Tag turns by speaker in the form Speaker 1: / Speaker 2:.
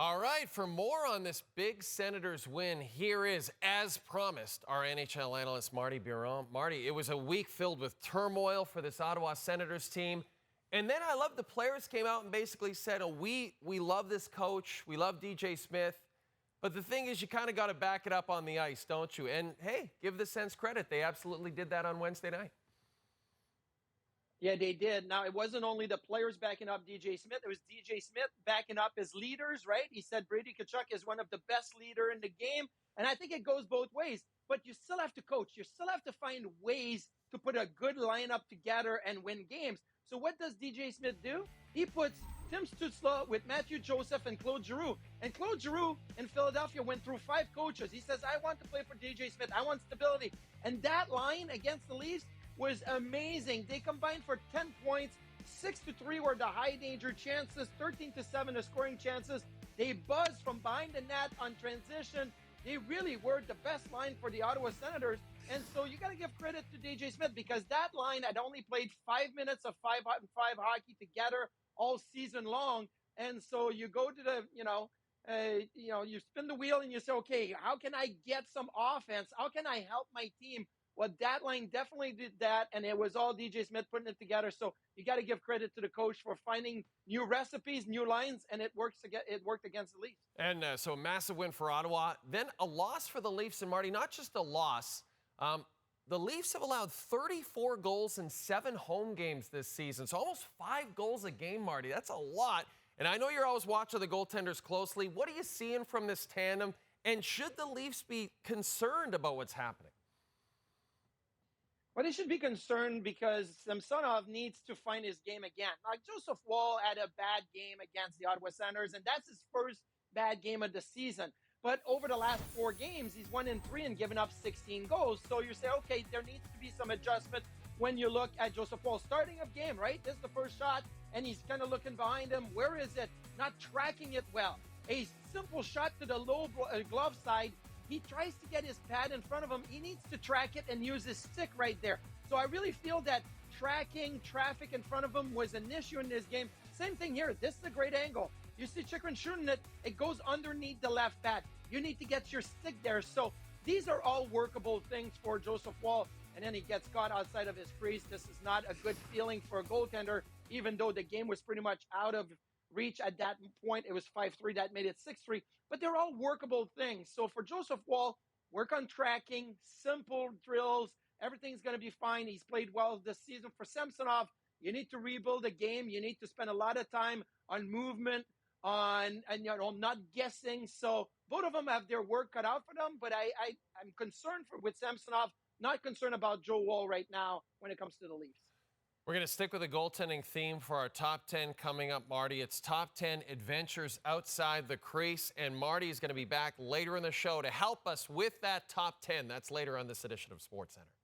Speaker 1: All right, for more on this big Senators win, here is, as promised, our NHL analyst, Martin Biron. Marty, it was a week filled with turmoil for this Ottawa Senators team. And then I love the players came out and basically said, oh, we love this coach. We love DJ Smith. But the thing is, you kind of got to back it up on the ice, don't you? And, hey, give the Sens credit. They absolutely did that on Wednesday night.
Speaker 2: Yeah, they did. Now, it wasn't only the players backing up DJ Smith. It was DJ Smith backing up his leaders, right? He said Brady Tkachuk is one of the best leaders in the game. And I think it goes both ways. But you still have to coach. You still have to find ways to put a good lineup together and win games. So what does DJ Smith do? He puts Tim Stützle with Matthew Joseph and Claude Giroux. And Claude Giroux in Philadelphia went through 5 coaches. He says, I want to play for DJ Smith. I want stability. And that line against the Leafs was amazing. They combined for 10 points. 6-3 were the high danger chances. 13-7 the scoring chances. They buzzed from behind the net on transition. They really were the best line for the Ottawa Senators. And so you got to give credit to DJ Smith because that line had only played 5 minutes of 5-on-5 hockey together all season long. And so you go to the, you spin the wheel and you say, okay, how can I get some offense? How can I help my team? Well, that line definitely did that, and it was all DJ Smith putting it together. So you got to give credit to the coach for finding new recipes, new lines, and it worked against the Leafs.
Speaker 1: And so a massive win for Ottawa. Then a loss for the Leafs, and Marty, not just a loss. The Leafs have allowed 34 goals in 7 home games this season, so almost 5 goals a game, Marty. That's a lot. And I know you're always watching the goaltenders closely. What are you seeing from this tandem? And should the Leafs be concerned about what's happening?
Speaker 2: Well, they should be concerned because Samsonov needs to find his game again. Like Joseph Woll had a bad game against the Ottawa Senators, and that's his first bad game of the season. But over the last 4 games, he's 1-3 and given up 16 goals. So you say, okay, there needs to be some adjustment when you look at Joseph Woll. Starting of game, right? This is the first shot, and he's kind of looking behind him. Where is it? Not tracking it well. A simple shot to the low glove side. He tries to get his pad in front of him. He needs to track it and use his stick right there. So I really feel that traffic in front of him was an issue in this game. Same thing here. This is a great angle. You see Chikrin shooting it. It goes underneath the left pad. You need to get your stick there. So these are all workable things for Joseph Woll. And then he gets caught outside of his crease. This is not a good feeling for a goaltender, even though the game was pretty much out of reach at that point. It was 5-3. That made it 6-3. But they're all workable things. So for Joseph Woll, work on tracking, simple drills. Everything's going to be fine. He's played well this season. For Samsonov, you need to rebuild a game. You need to spend a lot of time on movement, on not guessing. So both of them have their work cut out for them. But I'm concerned with Samsonov, not concerned about Joe Woll right now when it comes to the Leafs.
Speaker 1: We're going to stick with the goaltending theme for our top 10 coming up, Marty. It's top 10 adventures outside the crease, and Marty is going to be back later in the show to help us with that top 10. That's later on this edition of SportsCenter.